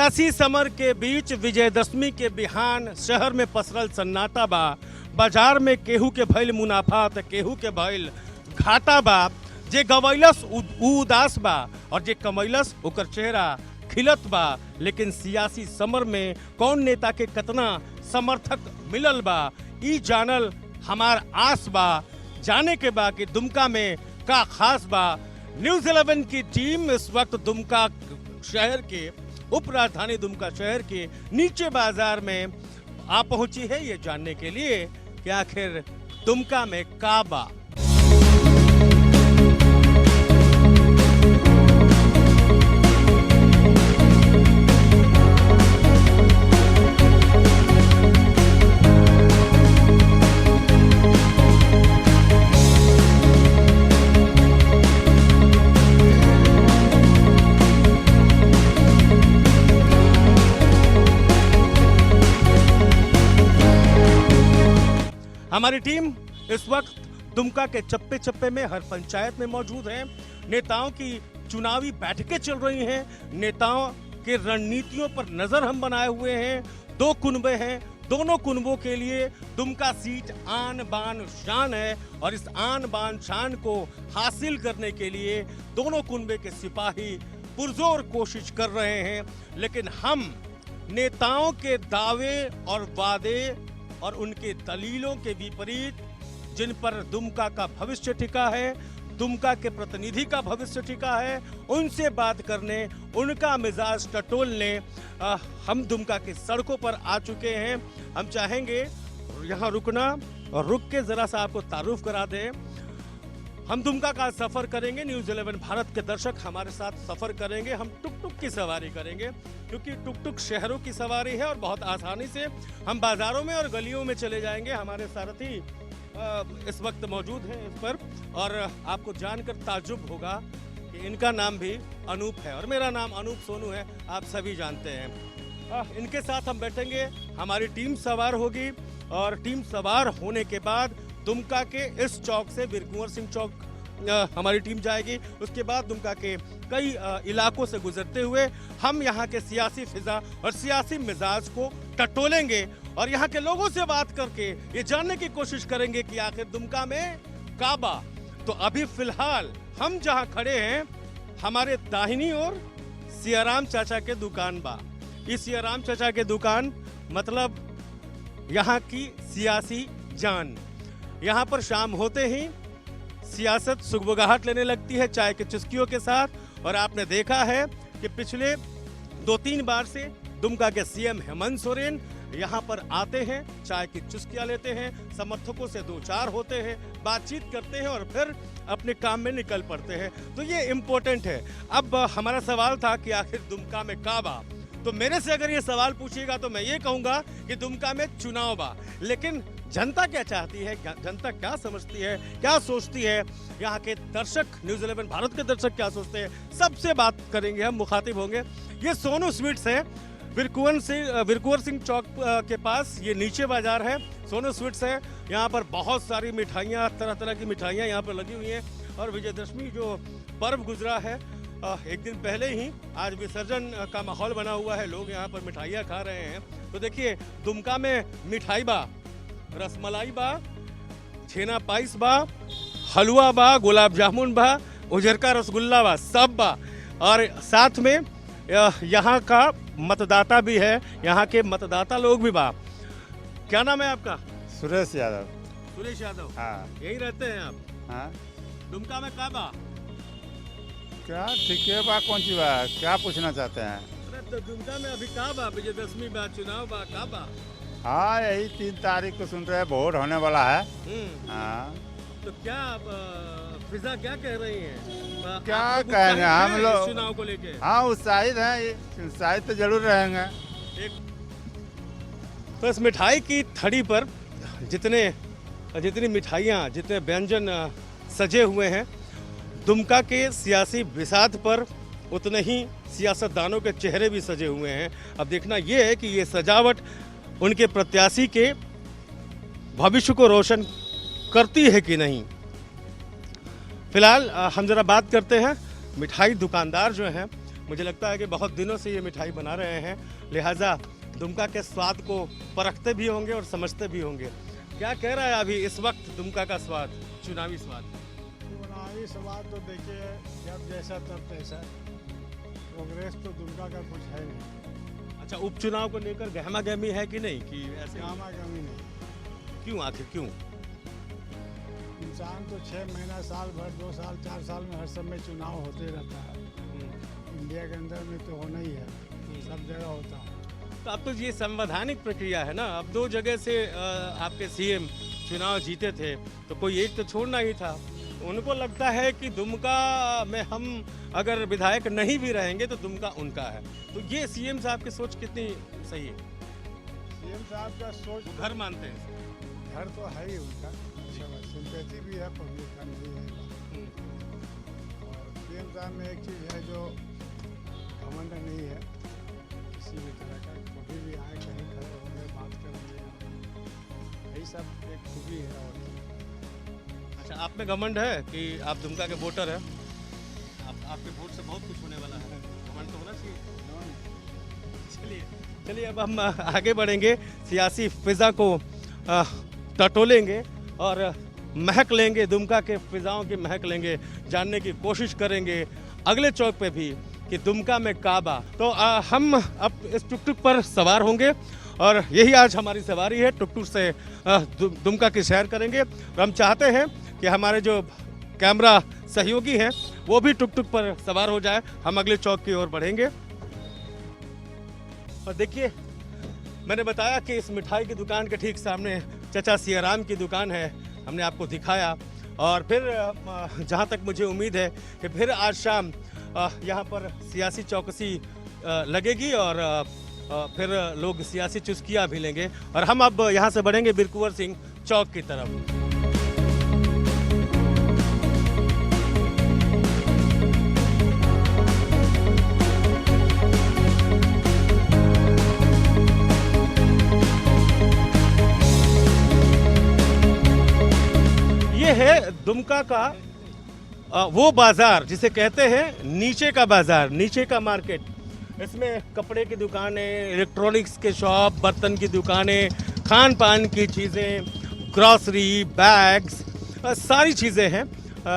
सियासी समर के बीच विजयदशमी के बिहान शहर में पसरल सन्नाटा बा। बाजार में केहू के भइल मुनाफा त केहू के भइल घाटा बा। जे गवैलस उ उदास बा और जे कमैलस ओकर चेहरा खिलत बा। लेकिन सियासी समर में कौन नेता के कितना समर्थक मिलल बा ई जानल हमार आस बा। जाने के बा कि दुमका में का खास बा। न्यूज़ 11 की टीम इस वक्त दुमका शहर के उप राजधानी दुमका शहर के नीचे बाजार में आ पहुंची है ये जानने के लिए कि आखिर दुमका में का बा। हमारी टीम इस वक्त दुमका के चप्पे चप्पे में हर पंचायत में मौजूद है। नेताओं की चुनावी बैठकें चल रही हैं। नेताओं के रणनीतियों पर नजर हम बनाए हुए हैं। दो कुनबे हैं, दोनों कुनबों के लिए दुमका सीट आन बान शान है और इस आन बान शान को हासिल करने के लिए दोनों कुनबे के सिपाही पुरजोर कोशिश कर रहे हैं। लेकिन हम नेताओं के दावे और वादे और उनके दलीलों के विपरीत जिन पर दुमका का भविष्य टिका है, दुमका के प्रतिनिधि का भविष्य टिका है, उनसे बात करने, उनका मिजाज टटोलने हम दुमका के सड़कों पर आ चुके हैं। हम चाहेंगे यहाँ रुकना और रुक के जरा सा आपको तारुफ करा दें। हम दुमका का सफर करेंगे। न्यूज़ 11 भारत के दर्शक हमारे साथ सफर करेंगे। हम टुक टुक की सवारी करेंगे क्योंकि टुक टुक शहरों की सवारी है और बहुत आसानी से हम बाजारों में और गलियों में चले जाएंगे। हमारे सारथी इस वक्त मौजूद हैं इस पर और आपको जानकर ताज्जुब होगा कि इनका नाम भी अनूप है और मेरा नाम अनूप सोनू है, आप सभी जानते हैं। इनके साथ हम बैठेंगे, हमारी टीम सवार होगी और टीम सवार होने के बाद दुमका के इस चौक से वीर कुंवर सिंह चौक हमारी टीम जाएगी। उसके बाद दुमका के कई इलाकों से गुजरते हुए हम यहाँ के सियासी फिजा और सियासी मिजाज को टटोलेंगे और यहाँ के लोगों से बात करके ये जानने की कोशिश करेंगे कि आखिर दुमका में काबा। तो अभी फिलहाल हम जहाँ खड़े हैं हमारे दाहिनी ओर सियाराम चाचा के दुकान बा। इस सियाराम चाचा के दुकान मतलब यहाँ की सियासी जान। यहाँ पर शाम होते ही सियासत सुगबुगाहट लेने लगती है चाय के चुस्कियों के साथ। और आपने देखा है कि पिछले 2-3 बार से दुमका के सीएम हेमंत सोरेन यहाँ पर आते हैं, चाय की चुस्कियाँ लेते हैं, समर्थकों से दो चार होते हैं, बातचीत करते हैं और फिर अपने काम में निकल पड़ते हैं। तो ये इम्पोर्टेंट है। अब हमारा सवाल था कि आखिर दुमका में का बा। तो मेरे से अगर ये सवाल पूछिएगा तो मैं ये कहूँगा कि दुमका में चुनाव बा। लेकिन जनता क्या चाहती है, जनता क्या समझती है, क्या सोचती है, यहाँ के दर्शक न्यूज़ 11 भारत के दर्शक क्या सोचते हैं, सबसे बात करेंगे, हम मुखातिब होंगे। ये सोनू स्वीट्स है वीर कुंवर सिंह चौक के पास, ये नीचे बाजार है। सोनू स्वीट्स है, यहाँ पर बहुत सारी मिठाइयाँ, तरह तरह की मिठाइयाँ यहाँ पर लगी हुई हैं। और विजयदशमी जो पर्व गुजरा है एक दिन पहले ही, आज विसर्जन का माहौल बना हुआ है, लोग यहाँ पर मिठाइयाँ खा रहे हैं। तो देखिए दुमका में मिठाई बा, रसमलाई बा, छेना पाइस बा, हलवा बा, गुलाब जामुन बा, उजरका रसगुल्ला बा, सब बा। और साथ में यहाँ का मतदाता भी है, यहाँ के मतदाता लोग भी बा। क्या नाम है आपका? सुरेश यादव। सुरेश यादव। हाँ। यही रहते हैं आप? हाँ। दुमका में का बा? क्या ठीक है बा, कौन सी बा, क्या पूछना चाहते हैं? अरे तो दुमका में अभी का बा, विजयदशमी बा, चुनाव बा, का बा? हाँ, यही 3 तारीख को सुन रहे हैं, वोट होने वाला है। हाँ। तो क्या फिजा क्या कह रही हैं? क्या आप लोग कहेंगे उत्साहित हम हैं लोग इस चुनाव को लेके? हाँ, उत्साहित हैं, उत्साहित तो जरूर रहेंगे। तो इस मिठाई की थड़ी पर जितनी मिठाइयाँ, जितने व्यंजन सजे हुए हैं, दुमका के सियासी बिसात पर उतने ही सियासतदानों के चेहरे भी सजे हुए हैं। अब देखना यह है कि ये सजावट उनके प्रत्याशी के भविष्य को रोशन करती है कि नहीं। फिलहाल हम जरा बात करते हैं मिठाई दुकानदार जो हैं मुझे लगता है कि बहुत दिनों से ये मिठाई बना रहे हैं, लिहाजा दुमका के स्वाद को परखते भी होंगे और समझते भी होंगे। क्या कह रहा है अभी इस वक्त दुमका का स्वाद, चुनावी स्वाद? चुनावी स्वाद तो देखिए, जब जैसा तब तैसा। प्रोग्रेस तो दुमका का कुछ है नहीं। अच्छा, उपचुनाव को लेकर गहमा गहमी है कि नहीं, कि ऐसे गामा गमी नहीं। क्यों, आखिर क्यों? इंसान तो 6 महीना, साल भर, 2 साल, 4 साल में हर समय चुनाव होते रहता है। इंडिया के अंदर में तो होना ही है, सब जगह होता है। तो अब तो ये संवैधानिक प्रक्रिया है ना, अब 2 जगह से आपके सीएम चुनाव जीते थे, तो कोई एक तो छोड़ना ही था। उनको लगता है कि दुमका में हम अगर विधायक नहीं भी रहेंगे तो दुमका उनका है। तो ये सीएम साहब की सोच कितनी सही है? सीएम साहब का सोच, वो घर मानते हैं, घर तो है ही उनका, सिंपैथी भी है, पब्लिक का नहीं है। और सीएम साहब में एक चीज़ है जो घमंड नहीं है किसी भी तरह का, कभी भी आए कहीं खड़े हो गए, बात कर लिए, यही सब एक खूबी है। और अच्छा, आप में घमंड है कि आप दुमका के वोटर हैं? आपके वोट से बहुत कुछ होने वाला है, घमंड तो होना चाहिए। चलिए अब हम आगे बढ़ेंगे, सियासी फिजा को टटोलेंगे और महक लेंगे, दुमका के फिजाओं की महक लेंगे, जानने की कोशिश करेंगे अगले चौक पे भी कि दुमका में काबा। तो हम अब इस टुकटुक पर सवार होंगे और यही आज हमारी सवारी है, टुकटुक से दुमका की सैर करेंगे। और हम चाहते हैं कि हमारे जो कैमरा सहयोगी हैं वो भी टुकटुक पर सवार हो जाए। हम अगले चौक की ओर बढ़ेंगे। और देखिए, मैंने बताया कि इस मिठाई की दुकान के ठीक सामने चचा सियाराम की दुकान है, हमने आपको दिखाया। और फिर जहाँ तक मुझे उम्मीद है कि फिर आज शाम यहाँ पर सियासी चौकसी लगेगी और फिर लोग सियासी चुस्कियाँ भी लेंगे। और हम अब यहाँ से बढ़ेंगे वीर कुंवर सिंह चौक की तरफ। ये है दुमका का वो बाजार जिसे कहते हैं नीचे का बाजार, नीचे का मार्केट। इसमें कपड़े की दुकानें, इलेक्ट्रॉनिक्स के शॉप, बर्तन की दुकानें, खान पान की चीज़ें, ग्रॉसरी, बैग्स, सारी चीज़ें हैं।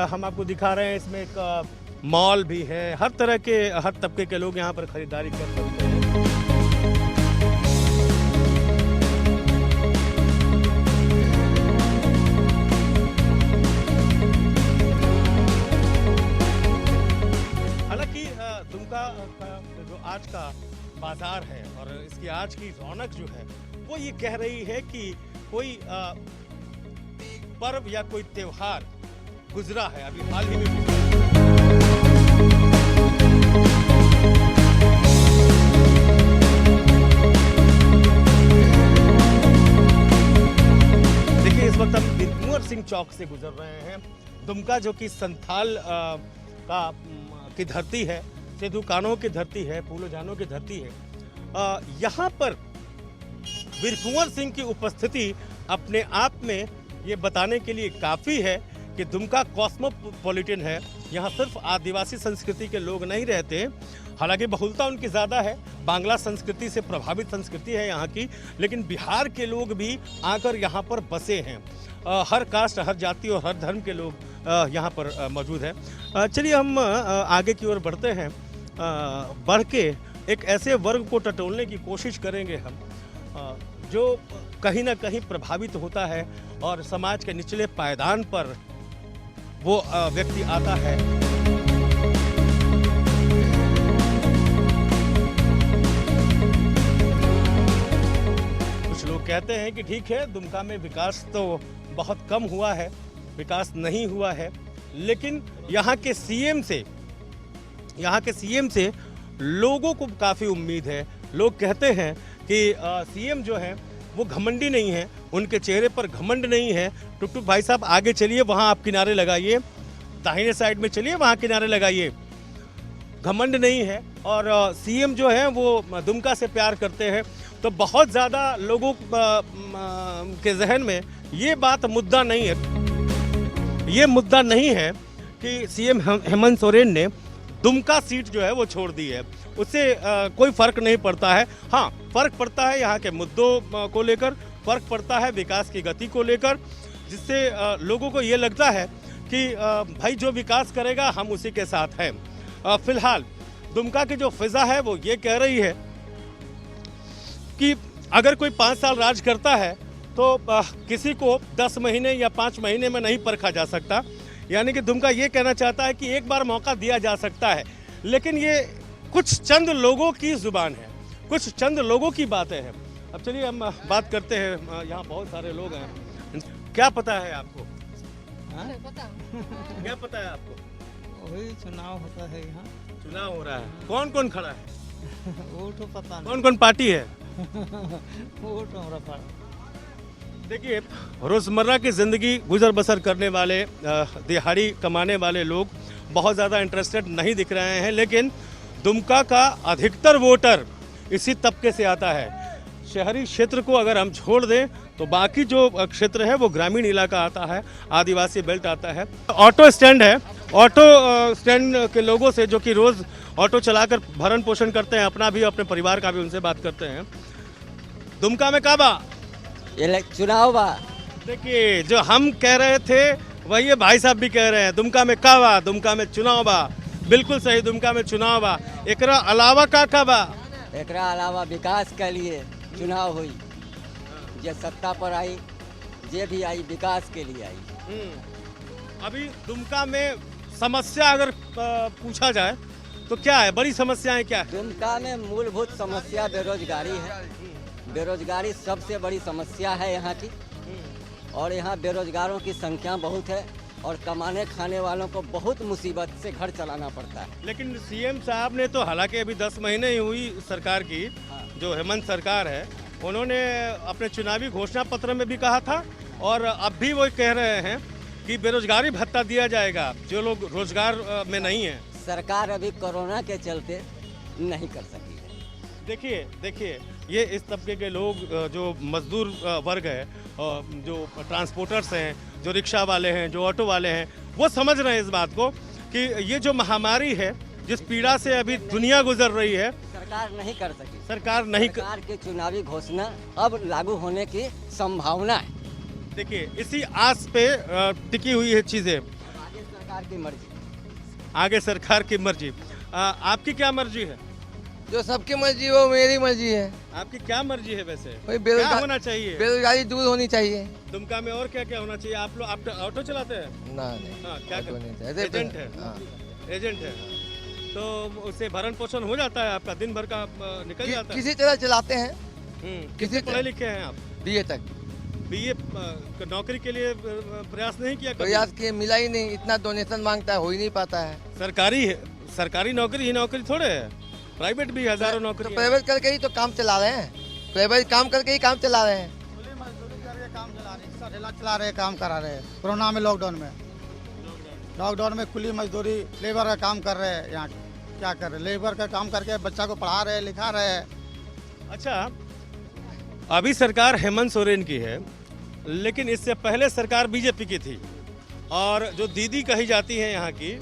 हम आपको दिखा रहे हैं, इसमें एक मॉल भी है। हर तरह के, हर तबके के लोग यहाँ पर खरीदारी कर सकते हैं। दुमका का जो आज का बाजार है और इसकी आज की रौनक जो है वो ये कह रही है कि कोई पर्व या कोई त्योहार गुजरा है, अभी हाल ही में गुजरा है। देखिए, इस वक्त हम वीर कुंवर सिंह चौक से गुजर रहे हैं। दुमका जो कि संथाल की धरती है, सेधु कानों की धरती है, फूलो जानों की धरती है। यहाँ पर वीर कुंवर सिंह की उपस्थिति अपने आप में ये बताने के लिए काफ़ी है कि दुमका कॉस्मोपॉलिटन है। यहाँ सिर्फ आदिवासी संस्कृति के लोग नहीं रहते, हालांकि बहुलता उनकी ज़्यादा है, बांग्ला संस्कृति से प्रभावित संस्कृति है यहाँ की, लेकिन बिहार के लोग भी आकर यहाँ पर बसे हैं। हर कास्ट, हर जाति और हर धर्म के लोग यहाँ पर मौजूद हैं। चलिए हम आगे की ओर बढ़ते हैं। बढ़ के एक ऐसे वर्ग को टटोलने की कोशिश करेंगे हम जो कहीं ना कहीं प्रभावित होता है और समाज के निचले पायदान पर वो व्यक्ति आता है। कुछ लोग कहते हैं कि ठीक है, दुमका में विकास तो बहुत कम हुआ है, विकास नहीं हुआ है, लेकिन यहाँ के सीएम से लोगों को काफ़ी उम्मीद है। लोग कहते हैं कि सीएम जो है वो घमंडी नहीं है, उनके चेहरे पर घमंड नहीं है। टुकटुक भाई साहब आगे चलिए, वहाँ आप किनारे लगाइए, दाहिने साइड में चलिए, वहाँ किनारे लगाइए। घमंड नहीं है और सीएम जो है वो दुमका से प्यार करते हैं। तो बहुत ज़्यादा लोगों के जहन में ये बात मुद्दा नहीं है। ये मुद्दा नहीं है कि सीएम हेमंत सोरेन ने दुमका सीट जो है वो छोड़ दी है। उससे कोई फर्क नहीं पड़ता है। हाँ, फर्क पड़ता है यहाँ के मुद्दों को लेकर, फर्क पड़ता है विकास की गति को लेकर, जिससे लोगों को ये लगता है कि भाई जो विकास करेगा हम उसी के साथ हैं। फिलहाल दुमका की जो फिजा है वो ये कह रही है कि अगर कोई 5 साल राज करता है तो किसी को 10 महीने या 5 महीने में नहीं परखा जा सकता। यानी कि दुमका ये कहना चाहता है कि एक बार मौका दिया जा सकता है, लेकिन ये कुछ चंद लोगों की जुबान है, कुछ चंद लोगों की बातें हैं। अब चलिए हम बात करते हैं। यहाँ बहुत सारे लोग हैं। क्या पता है आपको? क्या पता है आपको? वही चुनाव होता है यहाँ। चुनाव हो रहा है, कौन कौन खड़ा है? वो तो पता नहीं। कौन कौन पार्टी है? वो तो हमारा पता। देखिए, रोज़मर्रा की ज़िंदगी गुजर बसर करने वाले, दिहाड़ी कमाने वाले लोग बहुत ज़्यादा इंटरेस्टेड नहीं दिख रहे हैं, लेकिन दुमका का अधिकतर वोटर इसी तबके से आता है। शहरी क्षेत्र को अगर हम छोड़ दें तो बाकी जो क्षेत्र है वो ग्रामीण इलाका आता है, आदिवासी बेल्ट आता है। ऑटो स्टैंड है, ऑटो स्टैंड के लोगों से जो कि रोज़ ऑटो चलाकर भरण पोषण करते हैं, अपना भी अपने परिवार का भी, उनसे बात करते हैं। दुमका में काबा ये चुनाव बा। देखिए, जो हम कह रहे थे वही ये भाई साहब भी कह रहे हैं, दुमका में काबा, दुमका में चुनाव बा। बिल्कुल सही, दुमका में चुनाव बा। एकरा अलावा का बा? एकरा अलावा विकास के लिए चुनाव हुई, जे सत्ता पर आई, जे भी आई विकास के लिए आई। अभी दुमका में समस्या अगर पूछा जाए तो क्या है, बड़ी समस्याएं क्या है? दुमका में मूलभूत समस्या बेरोजगारी है। बेरोजगारी सबसे बड़ी समस्या है यहाँ की, और यहाँ बेरोजगारों की संख्या बहुत है, और कमाने खाने वालों को बहुत मुसीबत से घर चलाना पड़ता है। लेकिन सीएम साहब ने तो, हालांकि अभी 10 महीने ही हुई सरकार की, जो हेमंत सरकार है, उन्होंने अपने चुनावी घोषणा पत्र में भी कहा था, और अब भी वो कह रहे हैं कि बेरोजगारी भत्ता दिया जाएगा जो लोग रोजगार में नहीं है। सरकार अभी कोरोना के चलते नहीं कर सकी है। देखिए ये इस तबके के लोग, जो मजदूर वर्ग है, जो ट्रांसपोर्टर्स हैं, जो रिक्शा वाले हैं, जो ऑटो वाले हैं, वो समझ रहे हैं इस बात को कि ये जो महामारी है, जिस पीड़ा से अभी दुनिया गुजर रही है, सरकार नहीं कर सकी। सरकार की चुनावी घोषणा अब लागू होने की संभावना है। देखिए, इसी आस पे टिकी हुई है चीजें। आगे सरकार की मर्जी। आगे सरकार की मर्जी। आपकी क्या मर्जी है? जो सबकी मर्जी वो मेरी मर्जी है। आपकी क्या मर्जी है वैसे? भाई क्या होना चाहिए? बेरोजगारी दूर होनी चाहिए। दुमका में और क्या क्या होना चाहिए? आप लोग, आप ऑटो चलाते हैं? नहीं। हाँ, क्या ऑटो नहीं करते? चाहिए। एजेंट है? हाँ। एजेंट है, तो उससे भरण पोषण हो जाता है आपका, दिन भर का निकल जाता है। किसी तरह चलाते हैं। कितने पढ़े लिखे हैं आप? बीए तक। बीए नौकरी के लिए प्रयास नहीं किया कभी? प्रयास किए, मिला ही नहीं। इतना डोनेशन मांगता है, हो ही नहीं पाता है। सरकारी नौकरी ही नौकरी थोड़े है, प्राइवेट भी हजारों नौकरी तो प्राइवेट करके ही तो काम चला रहे हैं। प्राइवेट काम करके ही काम चला रहे हैं। कुली मजदूरी करके काम चला रहे हैं, रिक्शा ठेला चला रहे हैं, काम करा रहे हैं। कोरोना में, लॉकडाउन में कुली मजदूरी लेबर का काम कर रहे हैं। यहाँ क्या कर रहे हैं, लेबर का काम करके बच्चा को पढ़ा रहे हैं, लिखा रहे हैं। अच्छा, अभी सरकार हेमंत सोरेन की है, लेकिन इससे पहले सरकार बीजेपी की थी, और जो दीदी कही जाती है यहाँ की,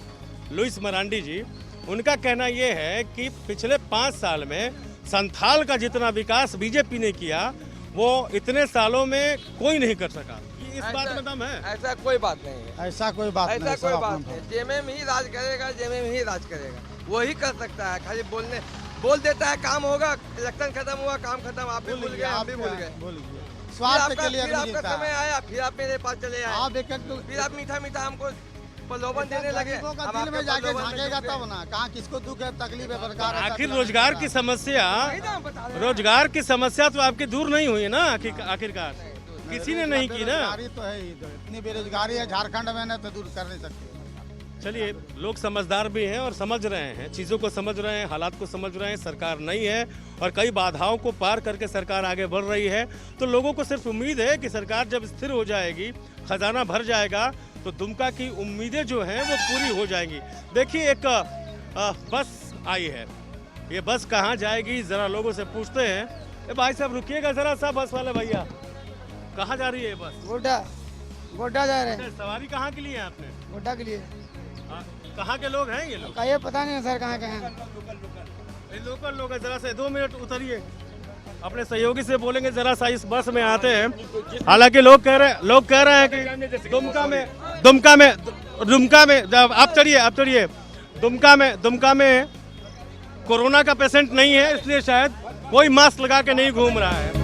लुइस मरांडी जी, उनका कहना यह है कि पिछले 5 साल में संथाल का जितना विकास बीजेपी ने किया, वो इतने सालों में कोई नहीं कर सका। इस बात में दम है? ऐसा कोई बात नहीं है। ऐसा कोई बात नहीं। ऐसा कोई बात नहीं। जेएमएम ही राज करेगा, जेएमएम ही राज करेगा, वही कर सकता है। खाली बोल देता है काम होगा, इलेक्शन खत्म हुआ, काम खत्म, आप भी भूल गए, हम भी भूल गए। स्वार्थ के लिए फिर आपका समय आया, फिर आप मेरे पास चले आए, आप एक फिर आप मीठा मीठा हमको प्रलोभन देने लगे। दिल में जाके झांकेगा तब ना, कहाँ किसको दुख है, तकलीफ है, सरकार है। आखिर रोजगार की समस्या तो आपकी दूर नहीं हुई है ना आखिरकार? किसी ने नहीं की ना। बेरोजगारी तो है ही, इतनी बेरोजगारी है झारखंड में ना, तो दूर कर नहीं सकते। चलिए, लोग समझदार भी हैं और समझ रहे हैं, चीज़ों को समझ रहे हैं, हालात को समझ रहे हैं। सरकार नहीं है और कई बाधाओं को पार करके सरकार आगे बढ़ रही है, तो लोगों को सिर्फ उम्मीद है कि सरकार जब स्थिर हो जाएगी, खजाना भर जाएगा, तो दुमका की उम्मीदें जो हैं वो पूरी हो जाएंगी। देखिए, एक बस आई है, ये बस कहाँ जाएगी ज़रा लोगों से पूछते हैं। भाई साहब रुकिएगा ज़रा सा, बस वाले भैया, कहाँ जा रही है बस? गोड्डा जा रहे हैं। सवारी कहाँ के लिए है आपने? गोड्डा के लिए। कहाँ के लोग हैं ये लोग? ये पता नहीं सर कहाँ के हैं। ये लोकल लोग हैं। जरा से 2 मिनट उतरिए, अपने सहयोगी से बोलेंगे जरा सा इस बस में आते हैं। हालांकि लोग कह रहे हैं कि दुमका में जब आप चढ़िए दुमका में कोरोना का पेशेंट नहीं है, इसलिए शायद कोई मास्क लगा के नहीं घूम रहा है।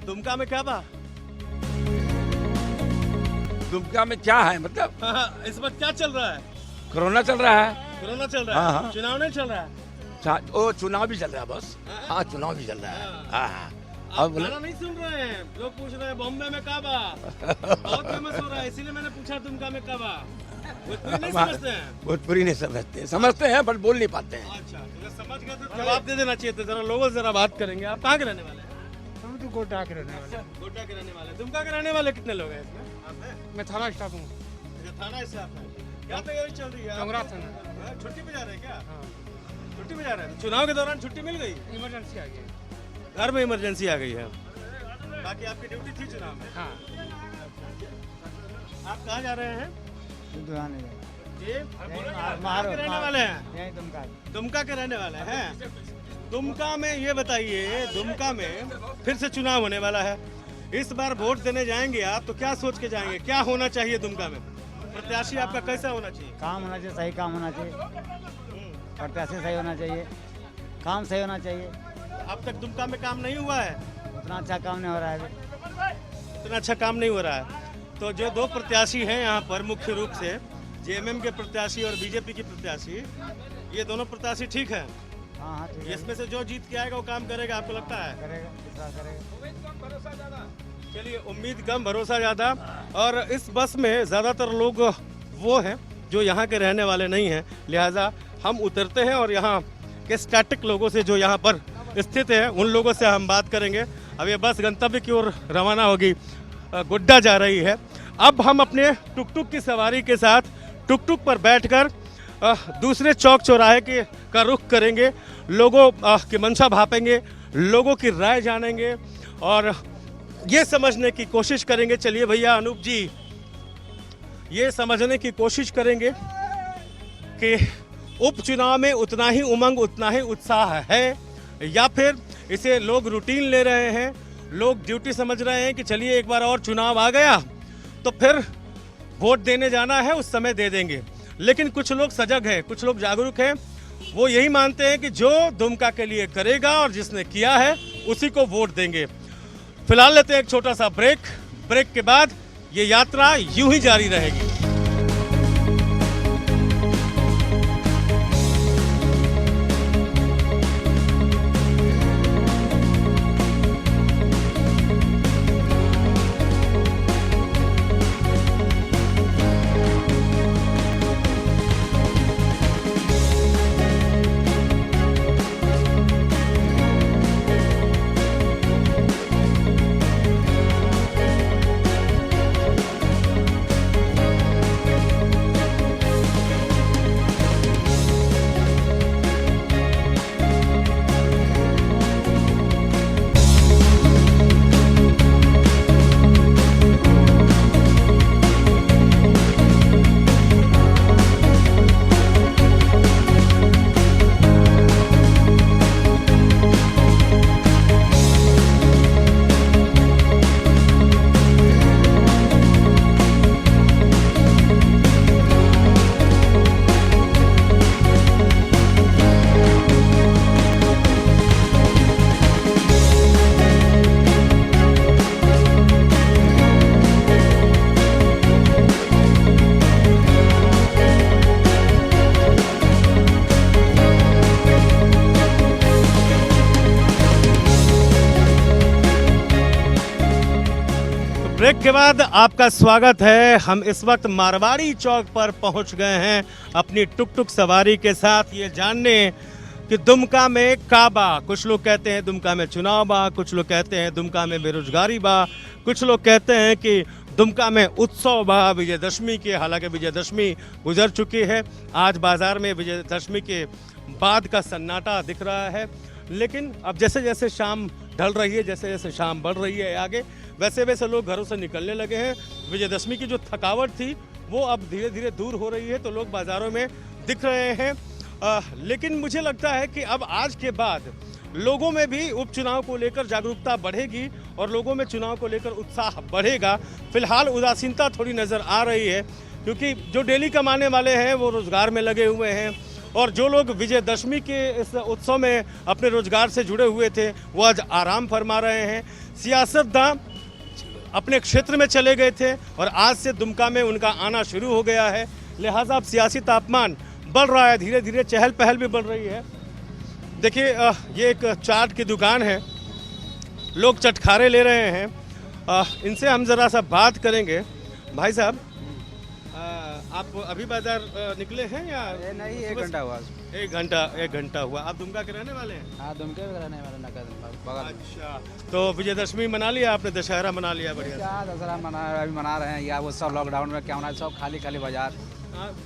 दुमका में क्या बा? दुमका में क्या है मतलब? हाँ, इस वक्त क्या चल रहा है? कोरोना चल रहा है। कोरोना चल रहा है। हाँ, हाँ। चुनाव नहीं चल रहा है। ओ चुनाव भी चल रहा है बस। हाँ चुनाव भी चल रहा है। हाँ हाँ। आप गाना नहीं सुन रहे हैं? लोग पूछ रहे हैं बॉम्बे में क्या बा? बहुत फेमस हो रहा है, इसीलिए मैंने पूछा दुमका में क्या बा? भोजपुरी नहीं समझते हैं? भोजपुरी नहीं समझते हैं पर बोल नहीं पाते हैं। अच्छा, तो समझ गए तो जवाब दे देना चाहिए था। जरा लोगों से जरा बात करेंगे। आप कहाँ के रहने वाले हैं? हम तो गोटा के रहने वाले। गोड्डा के रहने वाले। दुमका के रहने वाले कितने लोग हैं इसमें? आप हैं? मैं थाना स्टाफ हूँ। अच्छा, थाना से आप हैं। क्या तैयारी चल रही है? डोंगरा थाना। हाँ, छुट्टी पे जा रहे हैं क्या? छुट्टी पे जा रहे हैं। तो चुनाव के दौरान छुट्टी मिल गई? इमरजेंसी आ गई। घर में इमरजेंसी आ गई है। बाकी आपकी ड्यूटी थी चुनाव में। हाँ। आप कहाँ जा रहे हैं? ये मारो के रहने वाले हैं? यही दुमका। दुमका के रहने वाले हैं। दुमका में ये बताइए, दुमका में फिर से चुनाव होने वाला है। इस बार वोट देने जाएंगे आप तो क्या सोच के जाएंगे? क्या होना चाहिए दुमका में? प्रत्याशी आपका कैसा होना चाहिए? काम होना चाहिए, सही काम होना चाहिए, प्रत्याशी सही होना चाहिए, काम सही होना चाहिए। अब तक दुमका में काम नहीं हुआ है? उतना अच्छा काम नहीं हो रहा है अभी। इतना अच्छा काम नहीं हो रहा है। तो जो 2 प्रत्याशी हैं यहाँ पर मुख्य रूप से जेएमएम के प्रत्याशी और बीजेपी की प्रत्याशी, ये दोनों प्रत्याशी ठीक है? हाँ हाँ ठीक है, इसमें से जो जीत के आएगा वो काम करेगा, आपको लगता है? करेगा, विश्वास करेगा। चलिए, उम्मीद कम भरोसा ज़्यादा। और इस बस में ज़्यादातर लोग वो हैं जो यहाँ के रहने वाले नहीं हैं, लिहाजा हम उतरते हैं और यहाँ के स्टैटिक लोगों से जो यहाँ पर स्थित हैं उन लोगों से हम बात करेंगे। अब ये बस गंतव्य की ओर रवाना होगी, गोड्डा जा रही है। अब हम अपने टुक की सवारी के साथ टुक पर बैठकर दूसरे चौक चौराहे का रुख करेंगे, लोगों की मंशा भापेंगे, लोगों की राय जानेंगे और ये समझने की कोशिश करेंगे। चलिए भैया अनूप जी, ये समझने की कोशिश करेंगे कि उपचुनाव में उतना ही उमंग, उतना ही उत्साह है या फिर इसे लोग रूटीन ले रहे हैं, लोग ड्यूटी समझ रहे हैं कि चलिए एक बार और चुनाव आ गया तो फिर वोट देने जाना है, उस समय दे देंगे। लेकिन कुछ लोग सजग हैं, कुछ लोग जागरूक हैं, वो यही मानते हैं कि जो दुमका के लिए करेगा और जिसने किया है उसी को वोट देंगे। फिलहाल लेते हैं एक छोटा सा ब्रेक के बाद ये यात्रा यूं ही जारी रहेगी। ब्रेक के बाद आपका स्वागत है। हम इस वक्त मारवाड़ी चौक पर पहुंच गए हैं अपनी टुक सवारी के साथ, ये जानने कि दुमका में का बा। कुछ लोग कहते हैं दुमका में चुनाव बा, कुछ लोग कहते हैं दुमका में बेरोजगारी बा, कुछ लोग कहते हैं कि दुमका में उत्सव बा विजयदशमी के। हालांकि विजयदशमी गुजर चुकी है, आज बाजार में विजयदशमी के बाद का सन्नाटा दिख रहा है। लेकिन अब जैसे जैसे शाम ढल रही है, जैसे जैसे शाम बढ़ रही है आगे, वैसे वैसे लोग घरों से निकलने लगे हैं। विजयदशमी की जो थकावट थी वो अब धीरे धीरे दूर हो रही है, तो लोग बाज़ारों में दिख रहे हैं। लेकिन मुझे लगता है कि अब आज के बाद लोगों में भी उपचुनाव को लेकर जागरूकता बढ़ेगी और लोगों में चुनाव को लेकर उत्साह बढ़ेगा। फिलहाल उदासीनता थोड़ी नज़र आ रही है, क्योंकि जो डेली कमाने वाले हैं वो रोज़गार में लगे हुए हैं, और जो लोग विजयदशमी के इस उत्सव में अपने रोज़गार से जुड़े हुए थे वो आज आराम फरमा रहे हैं। सियासतदान अपने क्षेत्र में चले गए थे और आज से दुमका में उनका आना शुरू हो गया है, लिहाजा अब सियासी तापमान बढ़ रहा है, धीरे धीरे चहल पहल भी बढ़ रही है। देखिए ये एक चाट की दुकान है, लोग चटखारे ले रहे हैं। इनसे हम ज़रा सा बात करेंगे। भाई साहब, आप अभी बाजार निकले हैं या नहीं? 1 घंटा हुआ। 1 घंटा हुआ। आप दुमका के रहने वाले हैं? हाँ, दुमके में रहने वाले बगल। अच्छा, तो विजयदशमी मना लिया आपने? दशहरा मना लिया? बढ़िया। क्या दशहरा अभी मना रहे हैं या वो सब लॉकडाउन में क्या होना, सब खाली खाली बाजार।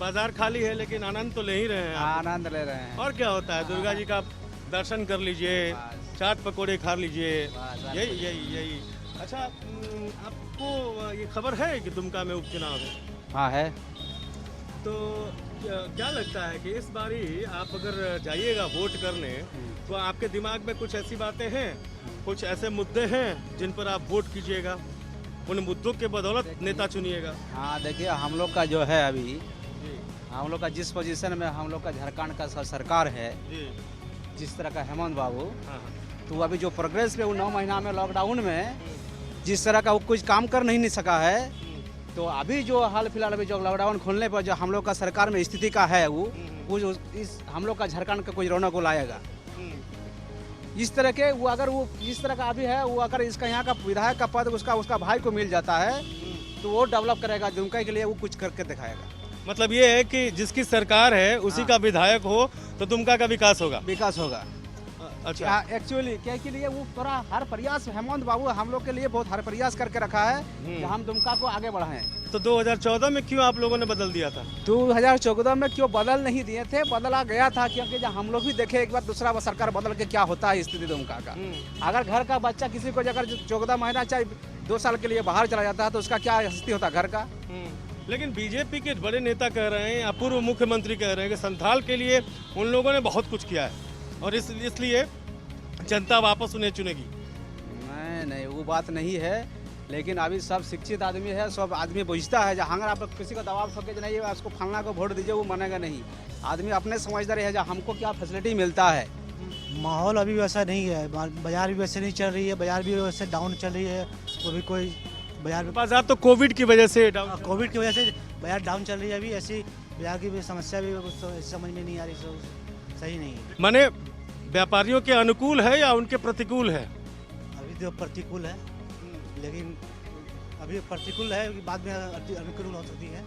बाजार खाली है लेकिन आनंद तो ले ही रहे हैं आप। आनंद ले रहे हैं। और क्या होता है, दुर्गा जी का दर्शन कर लीजिए, चाट पकोड़े खा लीजिए, यही यही यही। अच्छा, आपको ये खबर है कि दुमका में उपचुनाव है? हाँ है। तो क्या लगता है कि इस बारी आप अगर जाइएगा वोट करने तो आपके दिमाग में कुछ ऐसी बातें हैं, कुछ ऐसे मुद्दे हैं जिन पर आप वोट कीजिएगा, उन मुद्दों के बदौलत नेता चुनिएगा? हाँ, देखिए हम लोग का जो है अभी, हम लोग का जिस पोजीशन में हम लोग का झारखंड का सरकार है, जिस तरह का हेमंत बाबू, तो अभी जो प्रोग्रेस पे 9 महीना में लॉकडाउन में जिस तरह का वो कुछ काम कर नहीं सका है, तो अभी जो हाल फिलहाल अभी जो लॉकडाउन खोलने पर जो हम लोग का सरकार में स्थिति का है वो इस हम लोग का झारखंड का कुछ रौनक को लाएगा। इस तरह के वो अगर वो जिस तरह का अभी है, वो अगर इसका यहाँ का विधायक का पद उसका भाई को मिल जाता है तो वो डेवलप करेगा, दुमका के लिए वो कुछ करके दिखाएगा। मतलब ये है कि जिसकी सरकार है उसी का विधायक हो तो दुमका का विकास होगा? विकास होगा। अच्छा, एक्चुअली क्या के लिए वो पूरा हर प्रयास हेमंत बाबू हम लोग के लिए बहुत हर प्रयास करके रखा है कि हम दुमका को आगे बढ़ाएं। तो 2014 में क्यों आप लोगों ने बदल दिया था? 2014 में क्यों बदल नहीं दिए थे? बदला गया था क्योंकि जब हम लोग भी देखे एक बार दूसरा सरकार बदल के क्या होता है स्थिति दुमका का। अगर घर का बच्चा किसी को अगर 14 महीना चाहे 2 साल के लिए बाहर चला जाता है तो उसका क्या स्थिति होता है घर का। लेकिन बीजेपी के बड़े नेता कह रहे हैं या पूर्व मुख्यमंत्री कह रहे हैं कि संथाल के लिए उन लोगों ने बहुत कुछ किया है और इसलिए जनता वापस उन्हें चुनेगी। नहीं, वो बात नहीं है, लेकिन अभी सब शिक्षित आदमी है, सब आदमी बुझता है। जहाँ अगर आप किसी को दबाव ठोके कि नहीं उसको फलना को वोट दीजिए, वो मानेगा नहीं। आदमी अपने समझदार है, जहाँ हमको क्या फैसिलिटी मिलता है। माहौल अभी वैसा नहीं है, बाजार भी वैसे नहीं चल रही है, बाजार भी वैसे डाउन चल रही है। वो भी कोई बाजार तो कोविड की वजह से डाउन, कोविड की वजह से बाजार डाउन चल रही है। अभी ऐसी बाजार की भी समस्या भी समझ में नहीं आ रही, सही नहीं है। माने व्यापारियों के अनुकूल है या उनके प्रतिकूल है? अभी तो प्रतिकूल है, लेकिन अभी प्रतिकूल है, बाद में अनुकूल हो सकती है।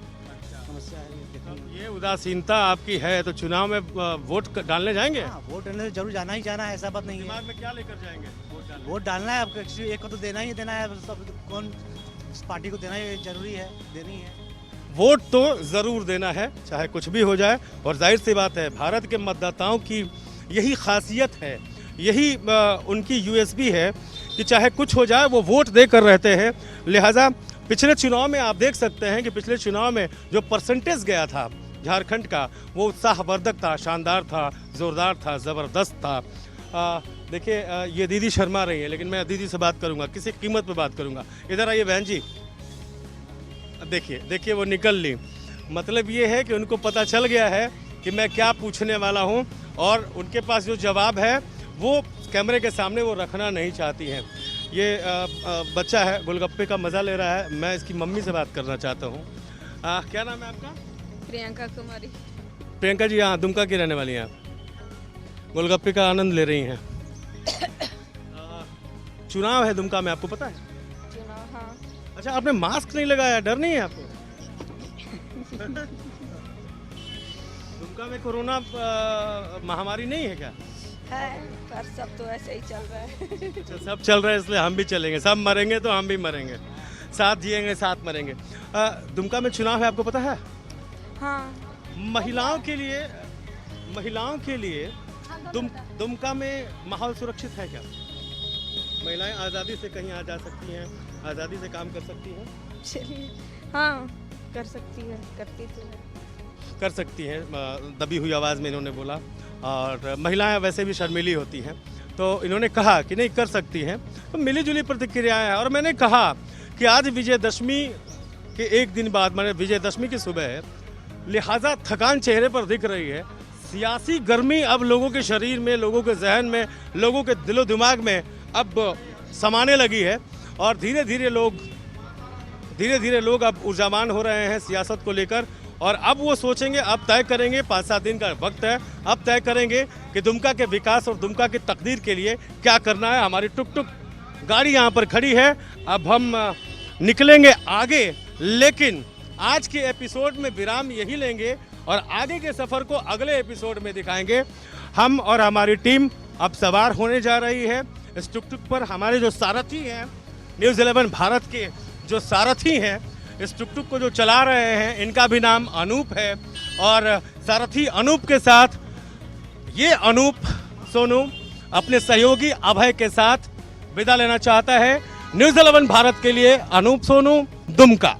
समस्या है। ये उदासीनता आपकी है तो चुनाव में वोट डालने जाएंगे? हाँ, वोट डालने जरूर जाना ही जाना है, ऐसा बात नहीं है। दिमाग में क्या लेकर जाएंगे? वोट डालना है, आपको किसी एक को तो देना ही देना है। सब कौन पार्टी को देना ही जरूरी है, देनी है। वोट तो जरूर देना है, चाहे कुछ भी हो जाए। और जाहिर सी बात है, भारत के मतदाताओं की यही खासियत है, यही उनकी यूएसपी है कि चाहे कुछ हो जाए वो वोट देकर रहते हैं। लिहाजा पिछले चुनाव में आप देख सकते हैं कि पिछले चुनाव में जो परसेंटेज गया था झारखंड का, वो उत्साहवर्धक था, शानदार था, ज़ोरदार था, ज़बरदस्त था। देखिए ये दीदी शर्मा रही है, लेकिन मैं दीदी से बात करूंगा, किसी कीमत पे बात करूंगा। इधर आइए बहन जी, देखिए वो निकल ली। मतलब ये है कि उनको पता चल गया है कि मैं क्या पूछने वाला हूं और उनके पास जो जवाब है वो कैमरे के सामने वो रखना नहीं चाहती हैं। ये बच्चा है, गोलगप्पे का मज़ा ले रहा है। मैं इसकी मम्मी से बात करना चाहता हूँ। क्या नाम है आपका? प्रियंका कुमारी। प्रियंका जी, हाँ, दुमका की रहने वाली हैं आप, गोलगप्पे का आनंद ले रही हैं। चुनाव है दुमका में, आपको पता है? चुनाव, हाँ। अच्छा, आपने मास्क नहीं लगाया, डर नहीं है आपको? दुमका में कोरोना महामारी नहीं है क्या? है, पर सब तो ऐसे ही चल रहा है। अच्छा, सब चल रहा है, इसलिए हम भी चलेंगे। सब मरेंगे तो हम भी मरेंगे, साथ जिएंगे साथ मरेंगे। दुमका में चुनाव है, आपको पता है? हाँ। महिलाओं के लिए महिलाओं के लिए दुमका में माहौल सुरक्षित है क्या? महिलाएं आज़ादी से कहीं आ जा सकती हैं, आज़ादी से काम कर सकती हैं? चलिए हाँ कर सकती है, करती तो है। कर सकती हैं, दबी हुई आवाज़ में इन्होंने बोला। और महिलाएं वैसे भी शर्मीली होती हैं, तो इन्होंने कहा कि नहीं कर सकती हैं। तो मिली जुली प्रतिक्रियाएं हैं। और मैंने कहा कि आज विजयदशमी के एक दिन बाद, मैंने विजयदशमी की सुबह है, लिहाजा थकान चेहरे पर दिख रही है। सियासी गर्मी अब लोगों के शरीर में, लोगों के जहन में, लोगों के दिलो दिमाग में अब समाने लगी है। और धीरे धीरे लोग अब ऊर्जावान हो रहे हैं सियासत को लेकर। और अब वो सोचेंगे, अब तय करेंगे, 5-7 दिन का वक्त है, अब तय करेंगे कि दुमका के विकास और दुमका की तकदीर के लिए क्या करना है। हमारी टुक टुक गाड़ी यहाँ पर खड़ी है, अब हम निकलेंगे आगे। लेकिन आज के एपिसोड में विराम यही लेंगे और आगे के सफ़र को अगले एपिसोड में दिखाएंगे। हम और हमारी टीम अब सवार होने जा रही है इस टुक टुक पर। हमारे जो सारथी हैं, न्यूज़ 11 भारत के जो सारथी हैं, इस टुक टुक को जो चला रहे हैं, इनका भी नाम अनूप है। और सारथी अनूप के साथ ये अनूप सोनू अपने सहयोगी अभय के साथ विदा लेना चाहता है। न्यूज़ 11 भारत के लिए अनूप सोनू, दुमका।